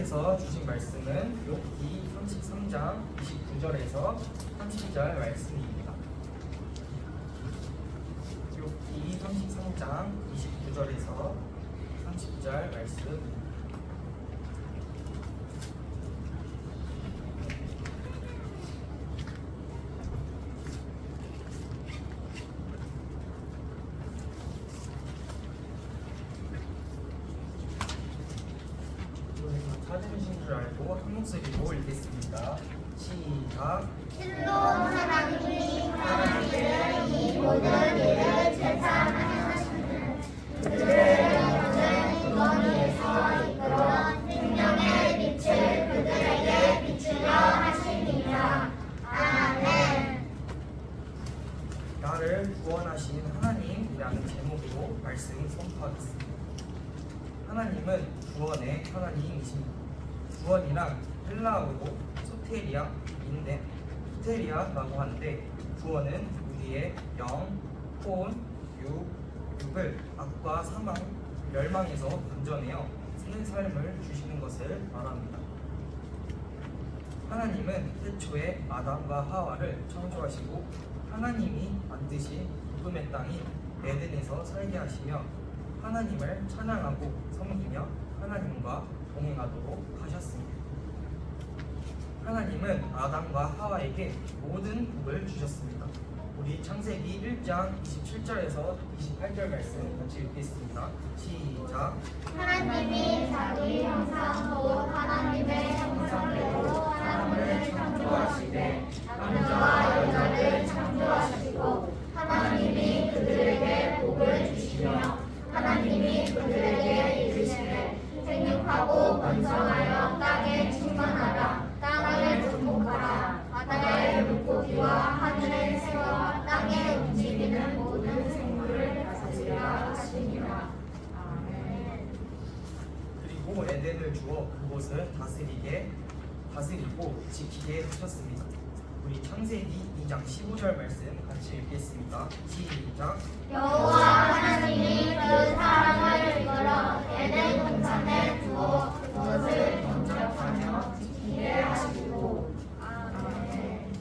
하나님께서 주신 말씀은 욥기 33장 29절에서 30절 말씀입니다. 욥기 33장 29절에서 30절 말씀. 찾으신 줄 알고 한 목소리로 읽겠습니다. 시작. 실로 하나님이 하나님을 이 모든 일을 제사하시는 그들의 영혼을 주머니에서 이끌어 생명의 빛을 그들에게 비추려 하시니라. 아멘. 나를 구원하신 하나님이라는 제목으로 말씀을 선포하겠습니다. 하나님은 구원의 하나님이십니다. 구원이란 헬라어로 소테리아라고 하는데, 구원은 우리의 영, 혼, 육을 악과 사망, 멸망에서 건져내어 새 삶을 주시는 것을 말합니다. 하나님은 태초에 아담과 하와를 창조하시고 하나님이 만드신 복음의 땅인 에덴에서 살게 하시며 하나님을 찬양하고 섬기며 하나님과 동행하도록 하셨습니다. 하나님은 아담과 하와에게 모든 복을 주셨습니다. 우리 창세기 1장 27절에서 28절 말씀 같이 읽겠습니다. 시작. 하나님이 자기 형상 곧 하나님의 형상대로 사람을 창조하시되 남자와 여자를 창조하시고 하나님이 그들에게 복을 주시며 하나님이 그들에게 이르시되 생육하고 번성하여 땅에 충만하라. 땅을 정복하라. 바다의 물고기와 하늘의 새와 땅에 움직이는 모든 생물을 다스리라 하시니라. 아멘. 그리고 에덴을 주어 그곳을 다스리고 지키게 하셨습니다. 우리 창세기 2장 15절 말씀 같이 읽겠습니다. 시작. 여호와 하나님이 그 사람을 이끌어 에덴 동산에 두어 그것을 건축하며 지키게 하시고. 아멘.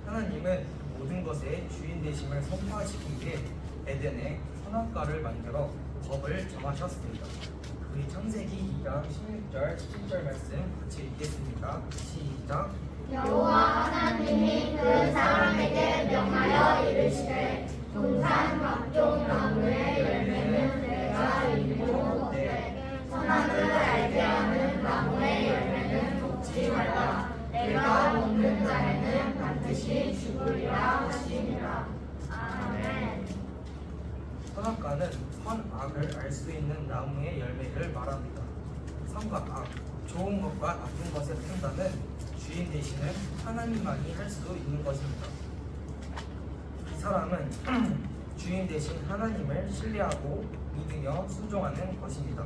하나님은 모든 것의 주인 되심을 선포하시기 위해 에덴에 선악과를 만들어 법을 정하셨습니다. 우리 창세기 2장 16절 17절 말씀 같이 읽겠습니다. 시작. 여호와 하나님이 그 사람에게 명하여 이르시되 동산 각종 나무의 열매는 내가 일고 먹되 선악을 알게 하는 나무의 열매는 먹지 말라. 내가 먹는 자에는 반드시 죽으리라 하시니라. 아멘. 선악과는 선악을 알 수 있는 나무의 열매를 말합니다. 선과 악, 좋은 것과 나쁜 것의 판단은 주인 되시는 하나님만이 할 수 있는 것입니다. 이 사람은 주인 되신 하나님을 신뢰하고 믿으며 순종하는 것입니다.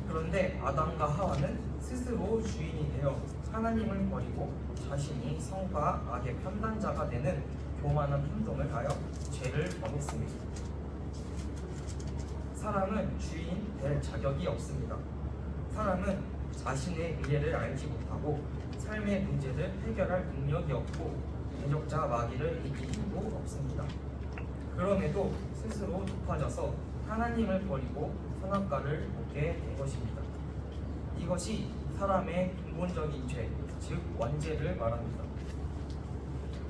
그런데 아담과 하와는 스스로 주인이 되어 하나님을 버리고 자신이 선과 악의 판단자가 되는 교만한 행동을 하여 죄를 범했습니다. 사람은 주인 될 자격이 없습니다. 사람은 자신의 미래를 알지 못하고 삶의 문제를 해결할 능력이 없고 대적자 마귀를 이길 힘도 없습니다. 그럼에도 스스로 높아져서 하나님을 버리고 선악과를 먹게 된 것입니다. 이것이 사람의 근본적인 죄, 즉 원죄를 말합니다.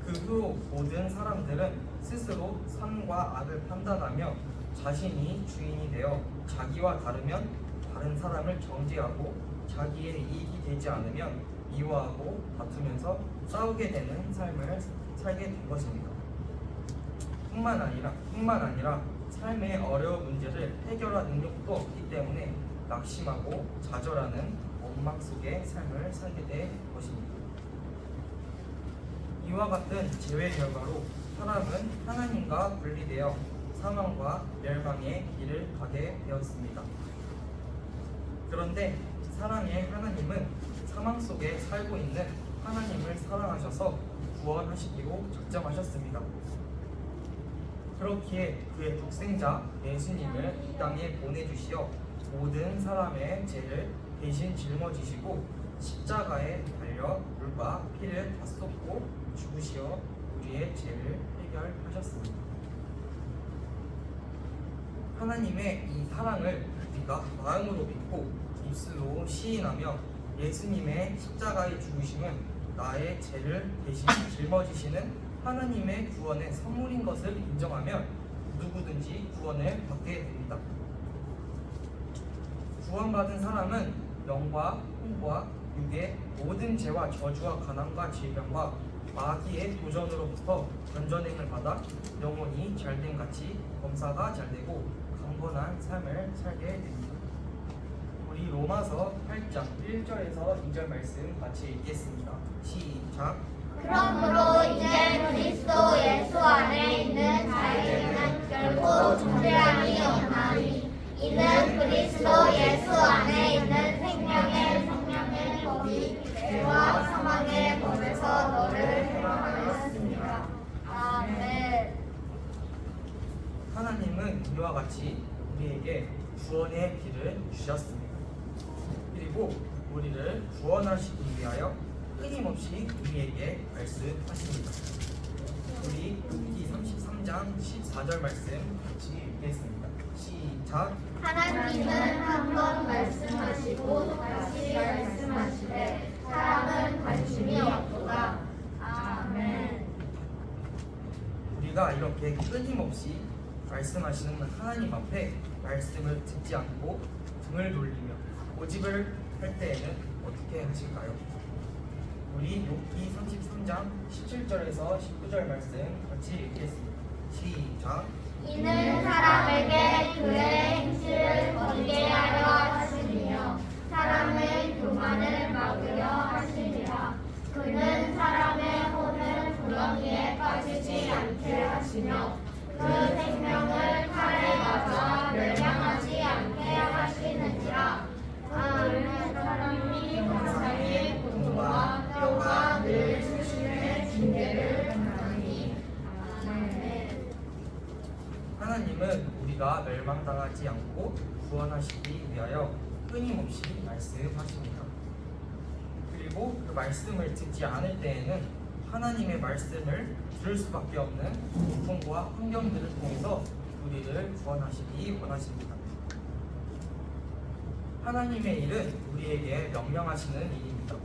그 후 모든 사람들은 스스로 선과 악을 판단하며 자신이 주인이 되어 자기와 다르면 다른 사람을 정죄하고 자기의 이익이 되지 않으면 미워하고 다투면서 싸우게 되는 삶을 살게 된 것입니다. 뿐만 아니라 삶의 어려운 문제를 해결할 능력도 없기 때문에 낙심하고 좌절하는 원망 속의 삶을 살게 된 것입니다. 이와 같은 재회 결과로 사람은 하나님과 분리되어 사망과 멸망의 길을 가게 되었습니다. 그런데 사랑의 하나님은 사망 속에 살고 있는 하나님을 사랑하셔서 구원하시기로 작정하셨습니다. 그렇기에 그의 독생자 예수님을 이 땅에 보내주시어 모든 사람의 죄를 대신 짊어지시고 십자가에 달려 물과 피를 다 쏟고 죽으시어 우리의 죄를 해결하셨습니다. 하나님의 이 사랑을 우리가 마음으로 믿고 입술로 시인하며 예수님의 십자가의 죽으심은 나의 죄를 대신 짊어지시는 하나님의 구원의 선물인 것을 인정하면 누구든지 구원을 받게 됩니다. 구원받은 사람은 영과 혼과 육의 모든 죄와 저주와 가난과 질병과 마귀의 도전으로부터 건전함을 받아 영혼이 잘됨 같이 범사가 잘되고 강건한 삶을 살게 됩니다. 우리 로마서 8장 1절에서 2절 말씀 같이 읽겠습니다. 시작. 그러므로 이제 그리스도 예수 안에 있는 자에게는 결코 존재함이 없나니 이는 그리스도 예수 안에 있는 생명의 성령의 법이 죄와 사망의 법에서 너를 해방하였습니다. 아멘. 하나님은 이와 같이 우리에게 구원의 길을 주셨습니다. 그리고 우리를 구원하시기 위하여 끊임없이 우리에게 말씀하십니다. 우리 욥기 33장 14절 말씀 같이 읽겠습니다. 시작. 하나님은 한 번 말씀하시고 다시 말씀하시되 사람은 관심이 없도다. 아멘. 우리가 이렇게 끊임없이 말씀하시는 하나님 앞에 말씀을 듣지 않고 등을 돌리며 고집을 할 때에는 어떻게 하실까요? 우리 욥기 33장 17절에서 19절 말씀 같이 읽겠습니다. 시작. 이는 사람에게 그의 행실을 거리게 하려 하시며 사람의 교만을 막으려 하시니라. 그는 사람의 혼을 구덩이에 빠지지 않게 하시며 그 생명을 칼에 맞아 멸망하지 않게 하시느니라. 아멘. 사람이 세상의 고통과 뼈가 늘 수심의 징계를 당하니. 아멘. 하나님은 우리가 멸망당하지 않고 구원하시기 위하여 끊임없이 말씀하십니다. 그리고 그 말씀을 듣지 않을 때에는 하나님의 말씀을 들을 수밖에 없는 고통과 환경들을 통해서 우리를 구원하시기 원하십니다. 하나님의 일은 우리에게 명령하시는 일입니다.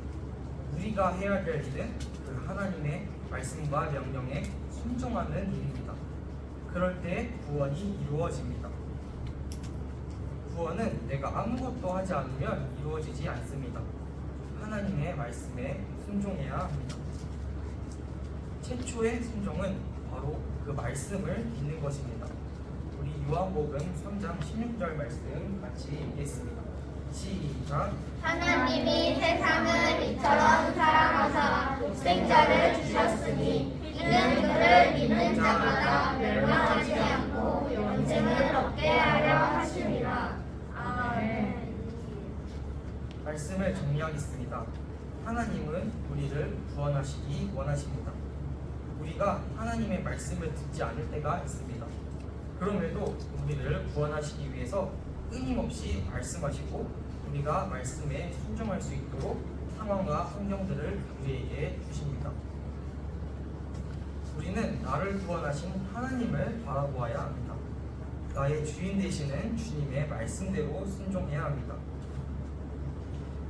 우리가 해야 될 일은 그 하나님의 말씀과 명령에 순종하는 일입니다. 그럴 때 구원이 이루어집니다. 구원은 내가 아무것도 하지 않으면 이루어지지 않습니다. 하나님의 말씀에 순종해야 합니다. 최초의 순종은 바로 그 말씀을 믿는 것입니다. 우리 요한복음 3장 16절 말씀 같이 읽겠습니다. 시작. 하나님이 세상을 이처럼 사랑하사 독생자를 주셨으니 이는 그를 믿는 자마다 멸망하지 않고 영생을 얻게 하려 하심이라. 아멘. 말씀을 정리하겠습니다. 하나님은 우리를 구원하시기 원하십니다. 우리가 하나님의 말씀을 듣지 않을 때가 있습니다. 그럼에도 우리를 구원하시기 위해서 끊임없이 말씀하시고 우리가 말씀에 순종할 수 있도록 상황과 환경들을 우리에게 주십니다. 우리는 나를 구원하신 하나님을 바라보아야 합니다. 나의 주인 되시는 주님의 말씀대로 순종해야 합니다.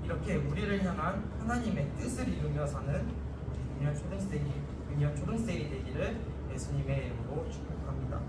이렇게 우리를 향한 하나님의 뜻을 이루며 사는 우리 유년 초등생이 되기를 예수님의 이름으로 축복합니다.